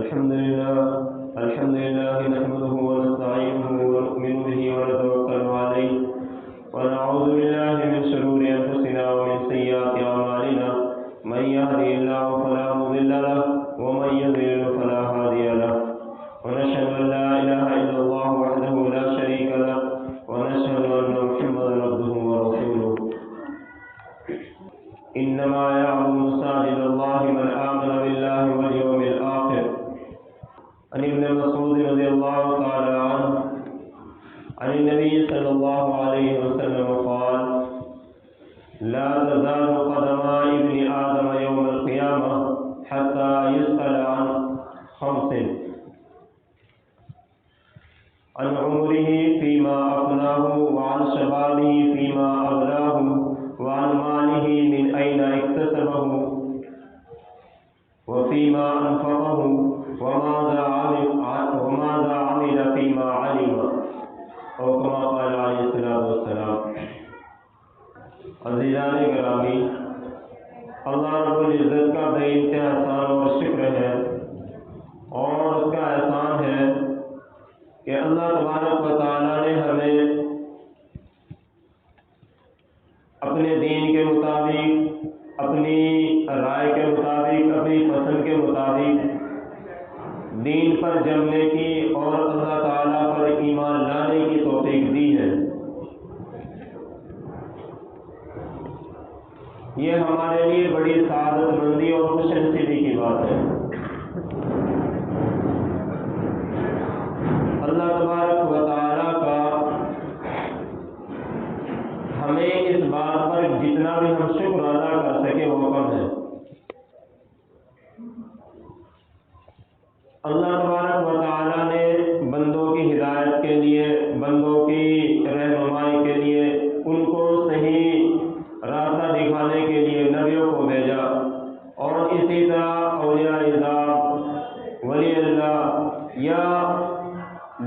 الحمد لله نحمده ونستعينه ونؤمن به ونتوكل عليه ونعوذ بالله من شرور أنفسنا ومن سيئات أعمالنا من يهده الله فلا مضل له ومن يضلل فلا هادي له ونشهد أن لا إله إلا الله وحده لا شريك له ونشهد أن محمدا عبده ورسوله إنما يعبد مساجد الله من آمن بالله واليوم الآخر عن ابن مسعود رضي الله تعالى عنه عن النبي صلى الله عليه وسلم قال لا تزال قدم ابن آدم يوم القيامة حتى يسأل عن خمس عن عمره فيما أفناه وعن شبابه فيما أبلاه وعن ماله من أين اكتسبه وفيما أنفقه وماذا عمل فيما علم او كما قال علیہ الصلوۃ والسلام۔ عزیزان گرامی، اللہ رب العزت کا بے انتہا احسان اور شکر ہے، اور اس کا احسان ہے کہ اللہ تبارک و تعالی نے ہمیں اپنے دین کے مطابق، اپنی رائے کے مطابق، اپنی پسند کے مطابق دین پر جمنے کی اور اللہ تعالیٰ پر ایمان لانے کی توفیق دی ہے۔ یہ ہمارے لیے بڑی سعادت مندی اور خوش نصیبی کی بات ہے۔ اللہ تبارک و تعالیٰ کا ہمیں اس بات پر جتنا بھی ہم شکر ادا کر سکے وہ کم ہے۔ اللہ تبارک و تعالیٰ نے بندوں کی ہدایت کے لیے، بندوں کی رہنمائی کے لیے، ان کو صحیح راستہ دکھانے کے لیے نبیوں کو بھیجا، اور اسی طرح اولیاء اعظام، ولی اللہ یا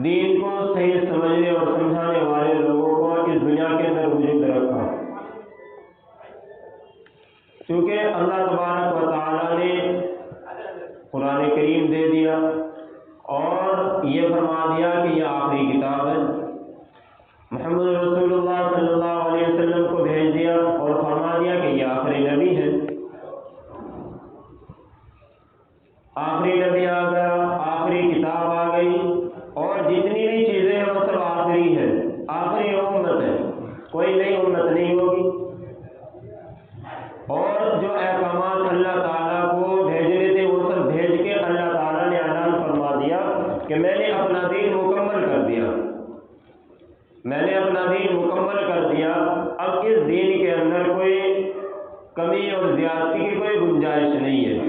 دین کو صحیح سمجھنے اور سمجھانے والے لوگوں کو اس دنیا کے اندر وجود رکھا۔ چونکہ اللہ تبارک و تعالیٰ نے قرآن کریم دے دیا اور یہ فرما دیا کہ یہ آخری کتاب ہے، محمد رسول اللہ صلی اللہ علیہ وسلم کو بھیج دیا اور فرما دیا کہ یہ آخری نبی ہے۔ آخری نبی آ گیا، آخری کتاب آ گئی، اور جتنی بھی چیزیں ہیں وہ سب آخری ہے، آخری امت ہے، کوئی نئی امت نہیں ہوگی۔ اور جو احکامات اللہ تعالیٰ کو بھیجنے تھے وہ سب بھیج کے اللہ تعالیٰ نے اعلان فرما دیا کہ میں نے اپنا دین مکمل کر دیا، میں نے اپنا دین مکمل کر دیا، اب اس دین کے اندر کوئی کمی اور زیادتی کی کوئی گنجائش نہیں ہے۔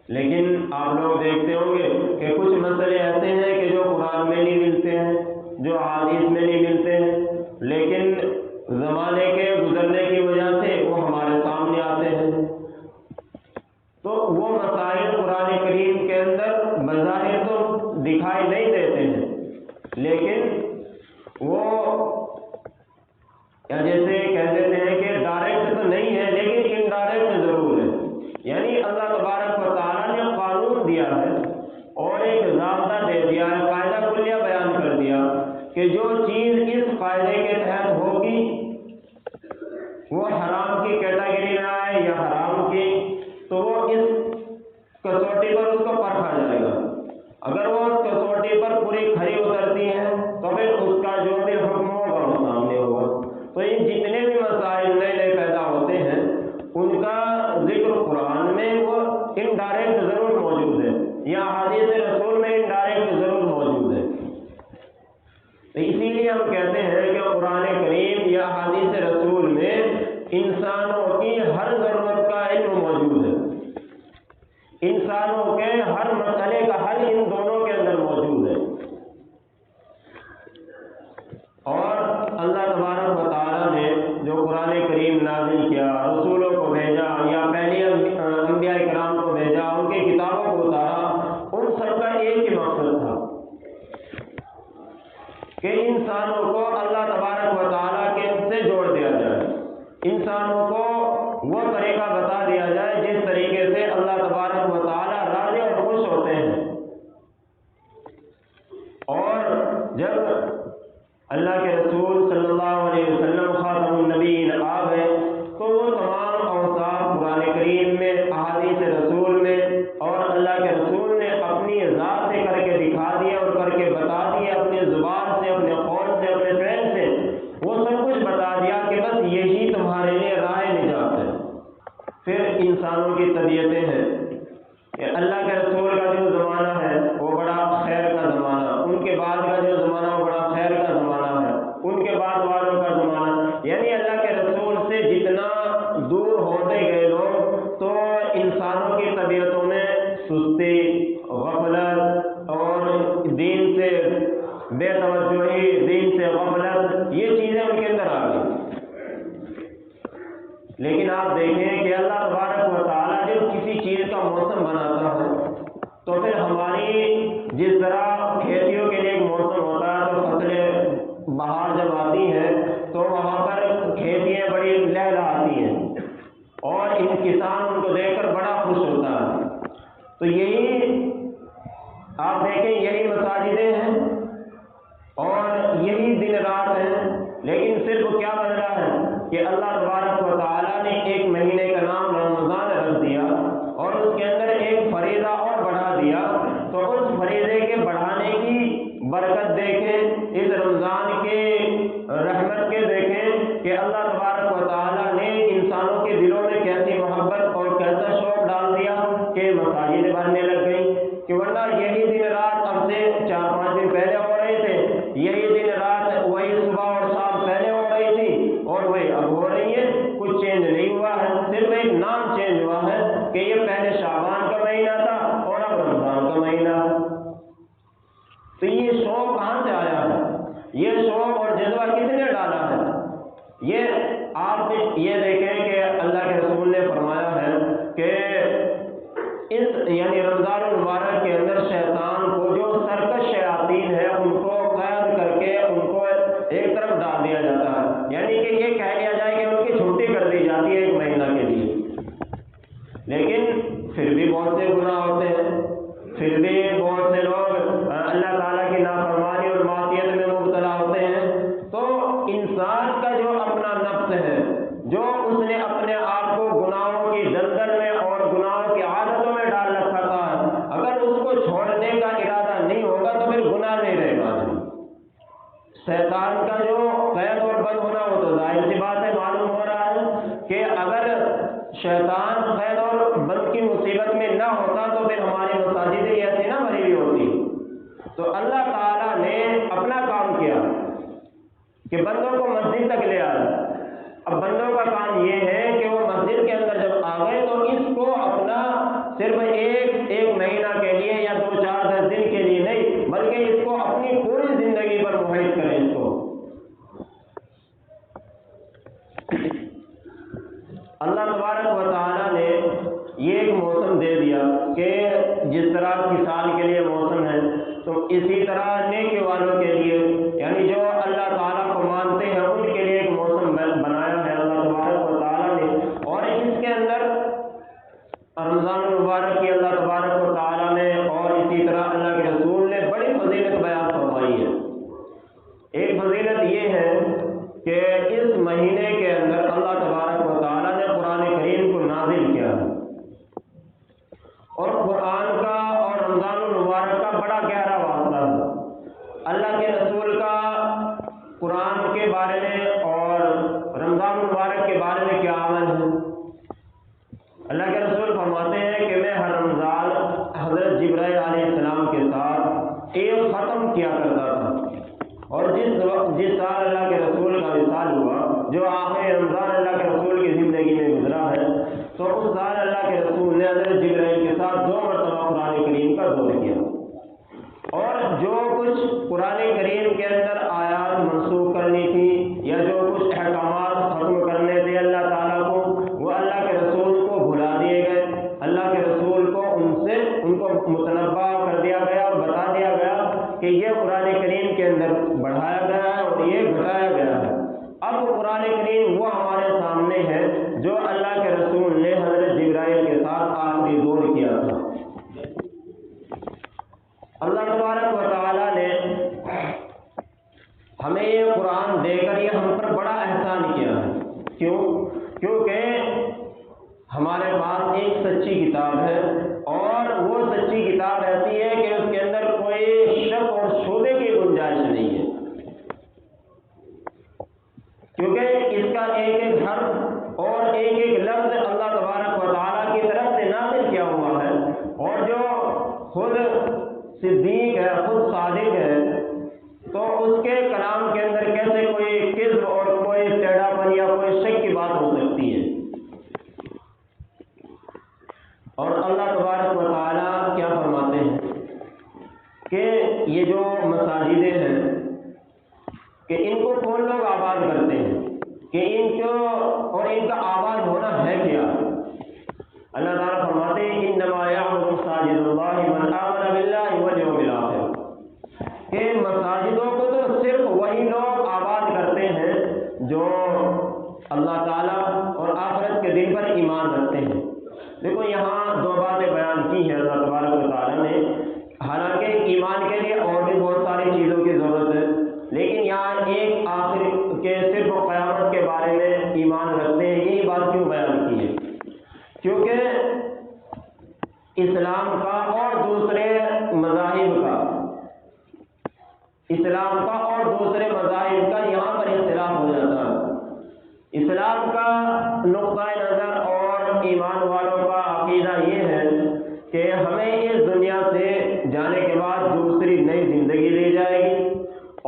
لیکن آپ لوگ دیکھتے ہوں گے کہ کچھ مسئلے ایسے ہیں کہ جو قرآن میں نہیں ملتے ہیں، جو احادیث میں نہیں ملتے ہیں، لیکن زمانے کے گزرنے کی وجہ سے وہ ہمارے سامنے آتے ہیں۔ تو وہ مسائل قرآن کریم کے اندر بظاہر تو دکھائی نہیں دیتے ہیں، لیکن وہ جیسے کہہ دیتے ہیں کہ ڈائریکٹ تو نہیں ہے لیکن انڈائریکٹ ضرور ہے۔ یعنی اللہ تبارک و تعالیٰ نے قانون دیا ہے اور ایک ضابطہ دے دیا ہے، قاعدہ کلیہ بیان کر دیا کہ جو چیز اس قاعدے کے تحت ہوگی وہ حرام کی کیٹیگری میں آئے یا حرام کی، تو وہ اس کسوٹی پر اس کو پرکھا جائے گا۔ اگر وہ اس کسوٹی پر پوری کھری اترتی ہے تو پھر اس کا جو بھی حکم ہوگا وہ سامنے ہوگا۔ تو یہ جتنے بھی مسائل نئے نئے پیدا ہوتے ہیں ان کا ذکر قرآن میں وہ انڈائریکٹ ضرور موجود ہے، یا حدیث رسول میں انڈائریکٹ ضرور موجود ہے۔ اسی لیے ہم کہتے ہیں کہ قرآن کریم یا حدیث رسول میں انسانوں کی ہر ضرورت کا علم موجود ہے، انسانوں کے ہر مسئلے کا حل ان دونوں کے اندر موجود ہے۔ اور اللہ تبارک و تعالیٰ نے جو قرآن کریم نازل کیا، رسولوں کو بھیجا یا پہلے انبیاء کرام کو بھیجا، ان کی کتابوں کو اتارا، ان سب کا ایک ہی مقصد تھا کہ انسانوں کو اللہ تبارک و تعالیٰ کے سے جوڑ دیا جائے، انسانوں کو وہ طریقہ بتا دیا جائے جس طریقے سے اللہ اللہ تبارک و تعالیٰ راضی اور خوش ہوتے ہیں۔ اور جب اللہ کے رسول صلی اللہ علیہ وسلم خاتم النبیین آ گئے تو وہ تمام اوصاف قرآن کریم میں، احادیث رسول میں، اور اللہ کے رسول نے اپنی ذات سے کر کے دکھا دیا اور کر کے بتا دیا، اپنی زبان سے، اپنے قول سے، اپنے فعل سے وہ سب کچھ بتا دیا کہ بس یہی تمہارے لیے راہ نجات ہے۔ پھر انسانوں کی طبیعتیں ہیں کہ اللہ کے رسول کا جو زمانہ ہے وہ بڑا خیر کا زمانہ، ان کے بعد کا جو زمانہ وہ بڑا خیر کا زمانہ ہے، ان کے بعد والوں کا زمانہ، یعنی اللہ کے رسول سے جتنا دور ہوتے گئے لوگ تو انسانوں کی طبیعتوں میں سستی، غفلت اور دین سے بے توجہی، دین سے غفلت، یہ چیزیں ان کے اندر آ گئی۔ لیکن آپ دیکھیں کہ اللہ تبارک و تعالیٰ جب کسی چیز کا موسم بناتا ہے تو پھر ہماری جس طرح کھیتیوں کے لیے ایک موسم ہوتا ہے تو فصلیں بہار جب آتی ہیں تو وہاں پر کھیتیاں بڑی لہلہاتی ہیں اور کسان ان کو دیکھ کر بڑا خوش ہوتا ہے۔ تو یہی آپ دیکھیں، یہی مساجدیں ہیں اور یہی دن رات ہیں، لیکن صرف کیا بدلا ہے کہ اللہ تبارک و تعالیٰ نے ایک مہینے کا نام رمضان رکھ دیا اور اس کے اندر ایک فریضہ اور بڑھا دیا، تو اس فریضے کے بڑھانے کی برکت دیکھیں، اس رمضان کے رحمت کے دیکھیں کہ اللہ تبارک و تعالیٰ نے انسانوں کے دلوں میں کیسی محبت اور کیسا شوق ڈال دیا کہ مساجد بھرنے لگ گئی، کہ ورنہ یہی دن رات اب سے 4-5 دن پہلے ہو رہے تھے، یہی دن رات وہی صبح اور شام پہلے ہو رہی تھی اور وہی اب ہو رہی ہے، کچھ چینج نہیں ہوا ہے، صرف ایک نام چینج ہوا ہے کہ یہ پہلے شعبان کا مہینہ تھا اور اب رمضان کا مہینہ ہے۔ تو یہ شوق کہاں سے آیا ہے؟ یہ شوق اور جذبہ کس نے ڈالا ہے؟ یہ آپ یہ دیکھیں کہ اللہ کے رسول نے فرمایا ہے کہ اس یعنی رمضان المبارک کے اندر شیطان کو جو سرکش شیاطین ہے ان کو قید کر کے ان کو ایک طرف ڈال دیا جاتا ہے، یعنی کہ یہ کہہ دیا جائے کہ ان کی چھٹی کر دی جاتی ہے ایک مہینہ کے لیے۔ لیکن پھر بھی بہت سے گناہ ہوتے ہیں، پھر بھی بہت سے لوگ اللہ تعالیٰ کی نافرمانی اور معصیت میں مبتلا ہوتے ہیں۔ تو انسان کا جو اپنا نفس ہے، جو اس نے اپنے آپ کو گناہوں کی دلدل میں اور گناہوں کی عادتوں میں ڈال رکھا تھا، اگر اس کو چھوڑنے کا ارادہ نہیں ہوگا تو پھر گناہ نہیں رہے گا۔ شیطان کا جو قید اور بند ہونا وہ تو ظاہر سی بات ہے، معلوم ہو رہا ہے کہ اگر شیطان قید اور بند کی مصیبت میں نہ ہوتا تو پھر ہماری مساجدیں ایسی نہ بھری ہوئی ہوتی۔ تو اللہ تعالیٰ نے اپنا کام کیا کہ بندوں کو مسجد تک لے آئے۔ اب بندوں کا کام یہ ہے کہ وہ مسجد کے اندر جب آ گئے تو اس کو اپنا صرف ایک مہینہ کے لیے یا 2-4-10 دن کے لیے نہیں، بلکہ اس کو اپنی پوری زندگی پر محیط کریں۔ اس کو اللہ تبارک و تعالیٰ نے یہ ایک موسم دے دیا کہ جس طرح کسان کے لیے موسم ہے تو اسی طرح نیکی والوں کے لیے، یعنی جو اللہ تعالیٰ کو مانتے ہیں ان کے لیے ایک موسم بنایا ہے اللہ تبارک و تعالیٰ نے، اور اس کے اندر رمضان المبارک کی اللہ تبارک و تعالیٰ نے اور اسی طرح اللہ کے رسول نے بڑی فضیلت بیان فرمائی ہے۔ ایک فضیلت یہ ہے کہ اس مہینے کے اندر اللہ تبارک و تعالیٰ نے قرآن کریم کو نازل کیا ہے، اور قرآن کا اور رمضان المبارک کا بڑا گہرا واسطہ ہے۔ اللہ کے رسول کا قرآن کے بارے میں اور رمضان المبارک کے بارے میں کیا عمل ہے؟ اللہ کے رسول فرماتے ہیں کہ میں ہر رمضان حضرت جبرائیل علیہ السلام کے ساتھ ایک ختم کیا کرتا تھا، اور جس سال اللہ کے رسول کا وصال ہوا، جو آخری رمضان اللہ کے رسول کی زندگی میں گزرا ہے، تو اس سال اللہ کے رسول نے حضرت جبرائیل کے ساتھ 2 مرتبہ قرآن کریم کا دور کیا، اور جو کچھ قرآن کریم کے اندر آیات منسوخ کرنی تھی یا جو کچھ احکامات ختم کرنے تھے اللہ تعالیٰ کو، وہ اللہ کے رسول کو بھلا دیے گئے۔ اللہ کے رسول کو ان کو متنبہ کر دیا گیا اور بتا دیا گیا کہ یہ قرآن کریم کے اندر بڑھایا گیا ہے اور یہ گھٹایا گیا ہے۔ اب قرآن کریم وہ ہمارے سامنے ہے جو اللہ کے رسول نے حضرت جبرائیل کے ساتھ آخری دور کیا تھا۔ اللہ تبارک و تعالیٰ نے ہمیں یہ قرآن دے کر یہ ہم پر بڑا احسان کیا ہے۔ کیونکہ ہمارے پاس ایک سچی کتاب ہے، اور وہ سچی کتاب ایسی ہے کہ اس کے اندر کوئی شک اور شبہے کی گنجائش نہیں ہے، کیونکہ اس کا ایک ایک حرف اور ایک ایک لفظ اللہ تبارک و تعالیٰ کی طرف سے نازل کیا ہوا ہے، اور جو خود صدیق ہے، خود صادق ہے، تو اس کے کلام کے اندر کیسے کوئی کذب اور کوئی ٹیڑھا پن یا کوئی شک کی بات ہو سکتی ہے۔ اور اللہ تبارک و تعالیٰ کیا فرماتے ہیں کہ یہ جو مساجدیں ہیں کہ ان کو کون لوگ آباد کرتے ہیں، کہ ان کو اور ان کا آباد ہونا ہے کیا؟ اللہ تعالیٰ فرماتے ہیں انما یعمر مساجد اللہ من آمن باللہ والیوم الآخر، کہ مساجدوں کو تو صرف وہی لوگ آباد کرتے ہیں جو اللہ تعالیٰ اور آخرت کے دن پر ایمان رکھتے ہیں۔ دیکھو یہاں دو باتیں بیان کی ہیں اللہ تبارک و تعالیٰ نے، حالانکہ ایمان کے لیے اور بھی بہت ساری چیزوں کی ضرورت ہے، لیکن یہاں ایک آخر کے صرف قیامت کے بارے میں ایمان رکھتے ہیں، یہی بات کیوں بیان کی ہے؟ کیونکہ اسلام کا اور دوسرے مذاہب کا یہاں پر اختلاف ہو جاتا ہے۔ اسلام کا نقطۂ نظر اور ایمان والوں کا عقیدہ یہ ہے کہ ہمیں اس دنیا سے جانے کے بعد دوسری نئی زندگی دی جائے گی،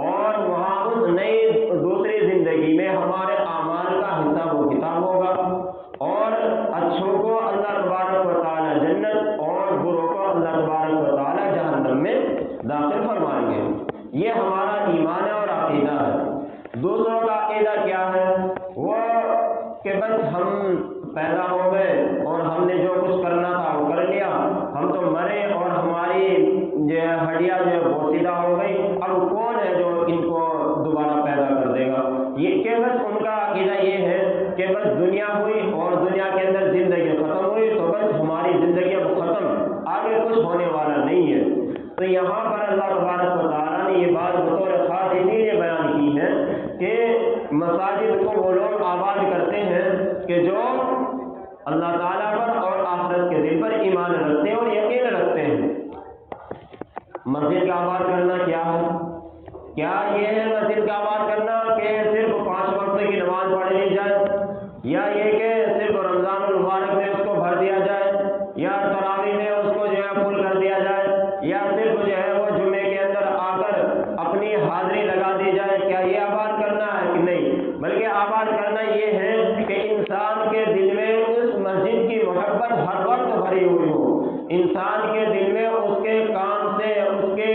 اور وہاں اس نئی دوسری زندگی میں ہمارے اعمال کا حساب و کتاب ہوگا، اور اچھوں کو اللہ تبارک و تعالیٰ جنت اور بروں کو اللہ تبارک و تعالیٰ جہنم میں داخل فرمائیں گے۔ یہ ہمارا ایمان ہے اور عقیدہ ہے۔ دوسروں کا عقیدہ کیا ہے؟ وہ کہ بس ہم پیدا ہو گئے اور ہم نے جو کچھ کرنا تھا وہ کر لیا، ہم تو مرے اور ہماری ہڈیاں جو ہے بوسیدہ ہو گئی، اب کون ہے جو ان کو دوبارہ پیدا کر دے گا؟ یہ کہ بس ان کا عقیدہ یہ ہے کہ بس دنیا ہوئی اور دنیا کے اندر زندگی ختم ہوئی تو بس ہماری زندگی اب ختم، آگے کچھ ہونے والا نہیں ہے۔ تو یہاں پر اللہ تبارک و تعالیٰ نے یہ بات بطور خاص اسی لیے بیان کی ہے کہ مساجد کو وہ لوگ آباد کرتے ہیں کہ جو اللہ تعالیٰ پر اور آخرت کے دن پر ایمان رکھتے ہیں اور یقین رکھتے ہیں۔ مسجد کا آباد کرنا کیا ہے؟ کیا یہ ہے مسجد کا آباد کرنا کہ صرف 5 وقت کی نماز پڑھ لی جائے، یا یہ کہ صرف رمضان المبارک میں اس کو بھر دیا جائے، یا تراویح میں اس کو جو ہے فل کر دیا جائے، یا صرف جو ہے وہ جمعے کے اندر آ کر اپنی حاضری لگا دی جائے؟ کیا یہ آباد کرنا ہے کہ نہیں؟ بلکہ آباد کرنا یہ ہے کہ انسان کے دل میں اس مسجد کی محبت ہر وقت بھری ہوئی ہو، انسان کے دل میں اس کے کام سے، اس کے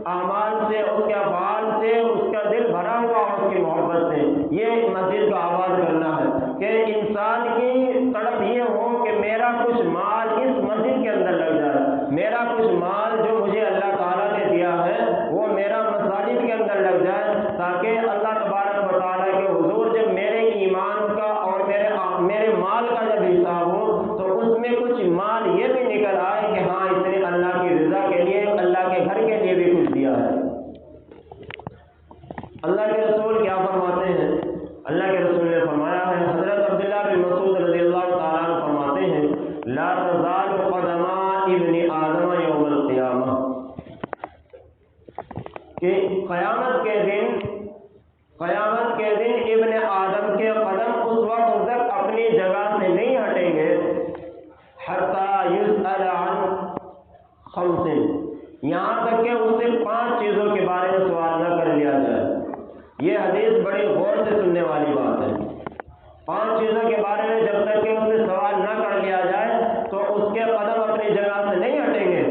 اعمال سے، اس کے افعال سے اس کا دل بھرا ہوا ہو اس کی محبت سے۔ یہ مسجد کا آباد کرنا ہے کہ انسان کی تڑپ یہ ہو کہ میرا کچھ مال اس مسجد کے اندر لگ جائے، میرا کچھ مال جو مجھے اللہ تعالیٰ نے دیا ہے وہ میرا مساجد کے اندر لگ جائے، تاکہ اللہ تبارک و تعالیٰ کے حضور جب میرے ایمان کا اور میرے مال کا جب حساب ہو تو اس میں کچھ مال یہ بھی نکل آئے کہ ہاں اس نے اللہ کی رضا کے لیے، اللہ کے گھر کے لیے بھی کچھ دیا ہے۔ اللہ کے رسول کیا فرماتے ہیں؟ اللہ کے رسول نے فرمایا ہے، حضرت عبداللہ بن مسعود رضی اللہ تعالیٰ عنہ فرماتے ہیں لا تزال قدم ابن آدم یوم القیامہ، کہ قیامت کے دن ابن آدم کے قدم اس وقت تک اپنی جگہ سے نہیں ہٹیں گے حتی یسأل عن 5، یہاں تک کہ اس سے 5 چیزوں کے بارے میں سوال نہ کر لیا جائے۔ یہ حدیث بڑی غور سے سننے والی بات ہے۔ 5 چیزوں کے بارے میں جب تک کہ اس سے سوال نہ کر لیا جائے تو اس کے قدم اپنی جگہ سے نہیں ہٹیں گے۔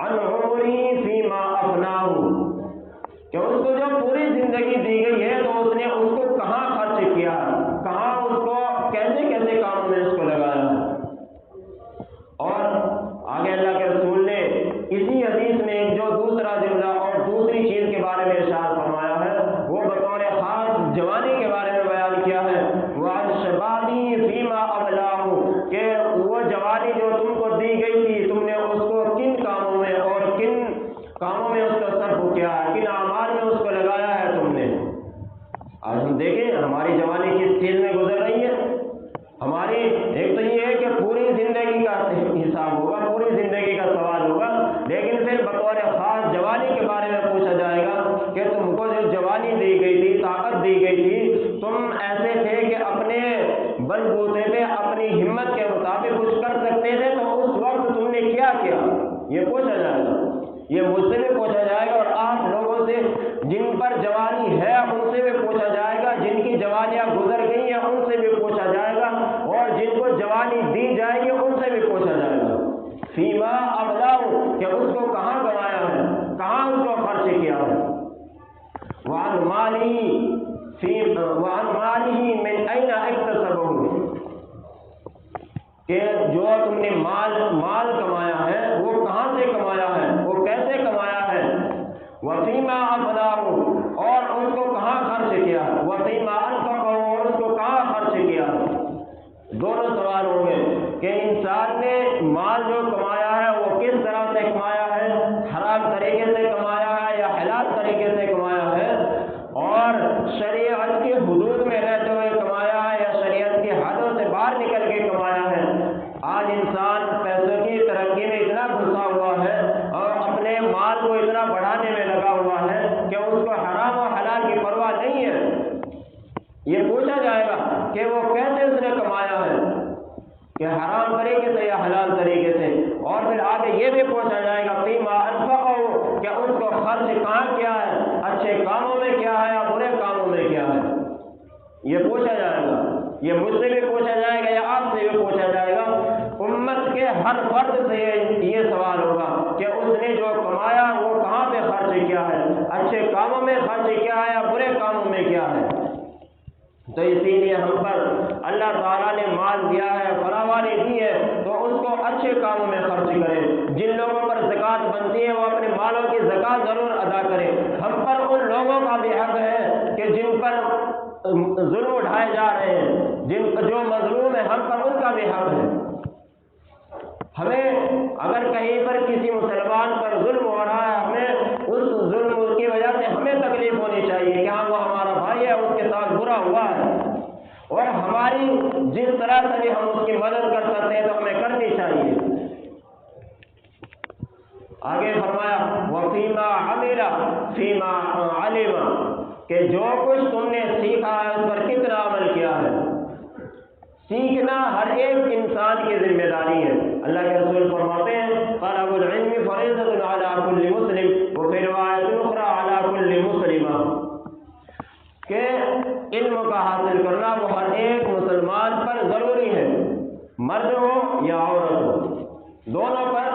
عن عمره فیما افناہ، کہ اس کو جو پوری زندگی دی گئی ہے تو اس نے اس کو کہاں خرچ کیا، کہاں اس کو کیسے کیسے کاموں میں اس کو لگایا۔ اور آگے اللہ کے رسول نے اسی حدیث میں جو دوسرا جملہ اور دوسری چیز کے بارے میں ارشاد فرمایا ہے وہ بطور خاص کاموں میں اس کا صرف کیا ہے، کن اعمال میں اس کو لگایا ہے تم نے۔ آج ہم دیکھیں ہماری جوانی کس چیز میں گزر رہی ہے۔ ہماری ایک تو یہ ہے کہ پوری زندگی کا حساب ہوگا، پوری زندگی کا سوال ہوگا، لیکن پھر بطور خاص جوانی کے بارے میں پوچھا جائے گا کہ تم کو جو جوانی دی گئی تھی، طاقت دی گئی تھی، تم ایسے تھے کہ اپنے بل بوتے پہ اپنی ہمت کے مطابق کچھ کر سکتے تھے، تو اس وقت تم نے کیا کیا، یہ پوچھا جائے گا، یہ مجھ سے بھی پوچھا جائے گا، اور آپ لوگوں سے جن پر جوانی ہے ان سے بھی پوچھا جائے گا، جن کی جوانیاں گزر گئی ہیں ان سے بھی پوچھا جائے گا، اور جن کو جوانی دی جائے گی ان سے بھی پوچھا جائے گا۔ فیما ابلاؤ، کہ اس کو کہاں گنوایا ہے، کہاں اس کو خرچ کیا ہے۔ وعن ماله من أين اکتسبہ، کہ جو تم نے مال کمایا ہے وہ کہاں سے کمایا ہے، وہ کیسے کمایا ہے۔ وفیما افناہ، اور اس کو کہاں خرچ کیا، وفیما انفقہ، اور اس کو کہاں خرچ کیا۔ دونوں سوال ہوں گے کہ انسان نے مال جو کمایا ہے وہ کس طرح سے کمایا ہے، حرام طریقے سے کمایا ہے یا حلال طریقے سے کمایا ہے، اور شریعت کی حدود میں رہتے ہوئے کمایا ہے یا شریعت کی حدوں سے باہر نکل کے کمایا ہے۔ آج انسان پیسوں کی ترقی میں اتنا گھسا ہوا ہے اور اپنے مال کو اتنا بڑھانے میں لگا ہوا ہے کہ اس کو حرام و حلال کی پرواہ نہیں ہے۔ یہ پوچھا جائے گا کہ وہ کیسے اس نے کمایا ہے، کہ حرام طریقے سے یا حلال طریقے سے، اور پھر آگے یہ بھی پوچھا جائے گا فیما انفقہ، کہ اس کو خرچ کہاں کیا ہے، اچھے کاموں میں کیا ہے یا برے کاموں میں کیا ہے۔ یہ پوچھا جائے گا، یہ مجھ سے بھی پوچھا جائے گا یا آپ سے بھی پوچھا جائے گا۔ امت کے ہر فرد سے یہ سوال ہوگا کہ اس نے جو کمایا وہ کہاں پہ خرچ کیا ہے، اچھے کاموں میں خرچ کیا ہے یا برے کاموں میں کیا ہے۔ تو اسی لیے ہم پر اللہ تعالیٰ نے مال دیا ہے، فراوانی دی ہے، تو اس کو اچھے کاموں میں خرچ کریں۔ جن لوگوں پر زکوٰۃ بنتی ہے وہ اپنے مالوں کی زکوٰۃ ضرور ادا کریں۔ ہم پر ان لوگوں کا بھی حق ہے کہ جن پر ظلم اٹھائے جا رہے ہیں، جو مظلوم ہیں، ہم پر ان کا بھی حق ہے۔ ہمیں اگر کہیں پر کسی مسلمان پر ظلم ہو رہا ہے، ہمیں اس ظلم کی وجہ سے ہمیں تکلیف ہونی چاہیے کہ ہاں وہ ہمارا بھائی ہے، اس کے ساتھ برا ہوا ہے، اور ہماری جس طرح سے بھی ہم اس کی مدد کر سکتے ہیں تو ہمیں کرنی چاہیے۔ آگے فرمایا وفیما عمل فیما علم، کہ جو کچھ تم نے سیکھا ہے اس پر کتنا عمل کیا ہے۔ سیکھنا ہر ایک انسان کی ذمہ داری ہے۔ اللہ کے رسول فرماتے ہیں طلب العلم فریضۃ علی کل مسلم وفی روایت اخری علی کل مسلمہ، کہ علم کا حاصل کرنا وہ ہر ایک مسلمان پر ضروری ہے، مرد ہو یا عورت ہو، دونوں پر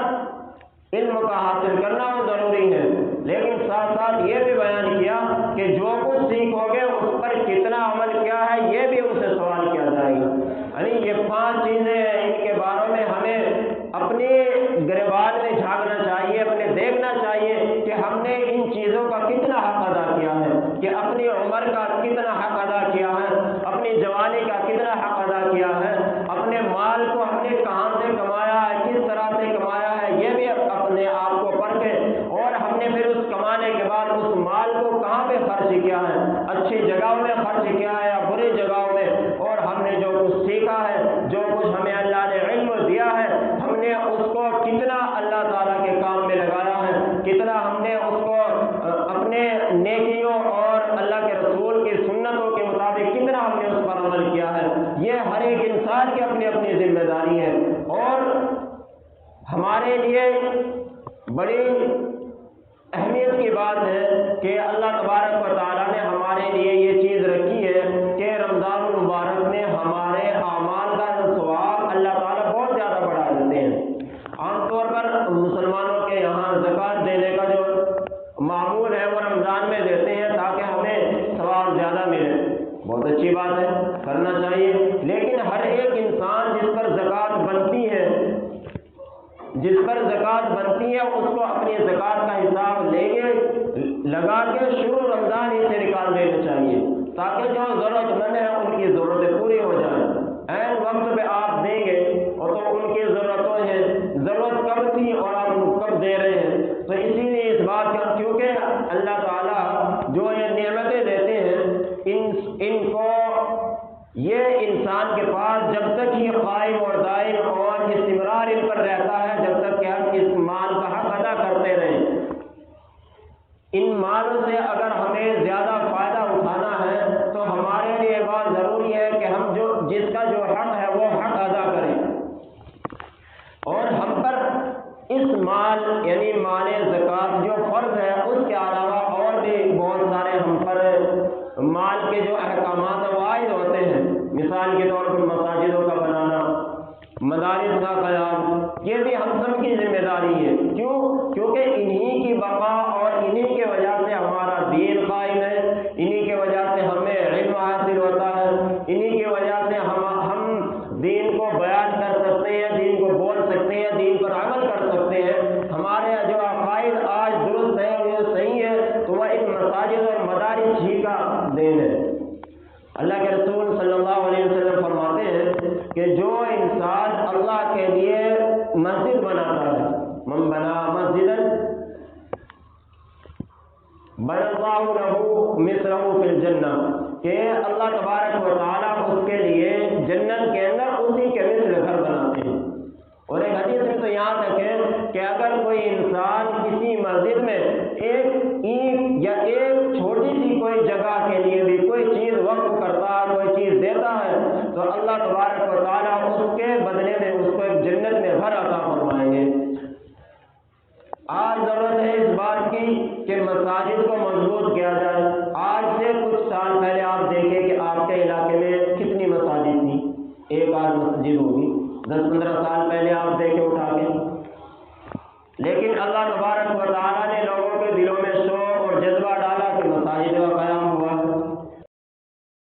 علم کا حاصل کرنا وہ ضروری ہے۔ لیکن ساتھ ساتھ یہ بھی بیان کیا کہ جو کچھ سیکھو گے اس پر کتنا عمل کیا ہے یہ بھی ان سے سوال کیا جائے گا۔ یعنی یہ 5 چیزیں ہیں، ان کے بارے میں ہمیں اپنے گریبان میں جھانکنا چاہیے، اپنے دیکھنا چاہیے کہ ہم نے ان چیزوں کا کتنا حق ادا کیا ہے، کہ اپنی عمر کا کتنا حق ادا کیا ہے، اپنی جوانی کا کتنا حق ادا کیا ہے، اپنے مال کو ہم نے کہاں سے کمایا ہے، کس طرح سے کمایا ہے، یہ بھی اپنے آپ کو پرکھیں، اور ہم نے پھر اس کمانے کے بعد اس مال کو کہاں پہ خرچ کیا ہے، اچھی جگہوں میں خرچ کیا ہے یا بری جگہوں میں، اور ہم نے جو کچھ سیکھا ہے، جو کچھ ہمیں اللہ نے علم دیا ہے، ہم نے اس کو کتنا اللہ تعالیٰ کے کام میں لگایا ہے، کتنا ہم نے اس کو اپنے نیکیوں اور اللہ کے رسول کی سنتوں کے مطابق کتنا ہم نے اس پر عمل کیا ہے۔ یہ ہر ایک انسان کی اپنی اپنی ذمہ داری ہے، اور ہمارے لیے بڑی اہمیت کی بات ہے کہ اللہ تبارک و تعالیٰ نے ہمارے لیے یہ چیز رکھی ہے کہ رمضان المبارک میں ہمارے اعمال کا ثواب اللہ تعالیٰ بہت زیادہ بڑھا دیتے ہیں۔ عام طور پر مسلمانوں کے یہاں زکوٰۃ دینے کا جو معمول ہے وہ رمضان میں دیتے ہیں تاکہ ہمیں ثواب زیادہ ملے، بہت اچھی بات ہے، کرنا چاہیے، لیکن ہر ایک انسان جس پر زکوٰۃ بنتی ہے اس کو اپنی زکوٰۃ کا حساب لگا کے شروع رمضان ہی سے نکال دینا چاہیے، تاکہ جو ضرورت مند ہے ان کی ضرورتیں پوری ہو جائیں۔ عین وقت پہ آپ دیں گے اور تو ان کی ضرورت کب تھی اور آپ کب دے رہے ہیں؟ تو اسی لیے اس بات کا، کیونکہ اللہ تعالیٰ جو یہ نعمتیں دیتے ہیں ان کو یہ انسان کے پاس جب تک یہ قائم اور دائم اور استمرار ان پر رہتا ہے، جب تک کہ ہم اس مال کا حق ادا کرتے رہیں۔ ان مالوں سے اگر ہمیں زیادہ فائدہ اٹھانا ہے تو ہمارے لیے بات ضروری ہے کہ ہم جس کا جو حق ہے وہ حق ادا کریں، اور ہم پر اس مال یعنی مال زکوٰۃ جو فرض ہے اس کے علاوہ اور بھی بہت سارے ہم پر مال کے جو احکامات عائد ہوتے ہیں۔ مثال کے طور پر مساجدوں کا بنانا، مدارس کا قیام، یہ بھی ہم سب کی ذمہ داری ہے۔ کیوں؟ کیونکہ انہی کی بقا اور انہی کی وجہ سے ہمارا دین قائم ہے، انہی کی وجہ سے ہمیں علم حاصل ہوتا ہے، انہی کی وجہ سے ہم دین کو بیان کر سکتے ہیں، دین کو بول سکتے ہیں، دین پر عمل کر سکتے ہیں۔ ہمارے جو عقائد آج درست ہے، وہ صحیح ہے، تو وہ ان مساجد اور مدارس ہی کا دین ہے۔ اللہ کے رسول صلی اللہ علیہ وسلم فرماتے ہیں کہ جو انسان اللہ کے لیے مسجد بناتا ہے، من بنا مسجدا بنى الله له مثله في الجنہ، کہ اللہ تبارک و تعالیٰ اس کے لیے جنت کے اندر اسی کے مثل گھر بناتے ہیں۔ اور ایک حدیث میں تو یہاں تک ہے کہ اگر کوئی انسان کسی مسجد میں ایک اینٹ یا ایک چھوٹی سی کوئی جگہ کے لیے بھی کوئی چیز وقف کرتا ہے، کوئی چیز دیتا ہے، تو اللہ تبارک و تعالیٰ اس کے بدلے میں اس کو ایک جنت میں گھر عطا فرمائیں گے۔ آج ضرورت ہے اس بات کی کہ مساجد کو مضبوط کیا جائے۔ آج سے کچھ سال پہلے آپ دیکھیں کہ آپ کے علاقے میں کتنی مساجد تھی، ایک آدھ مسجد ہوگی۔ 10-15 سال پہلے آپ دیکھیں اٹھا کے، لیکن اللہ تبارک و تعالیٰ نے لوگوں کے دلوں میں شوق اور جذبہ ڈالا کہ مساجد کا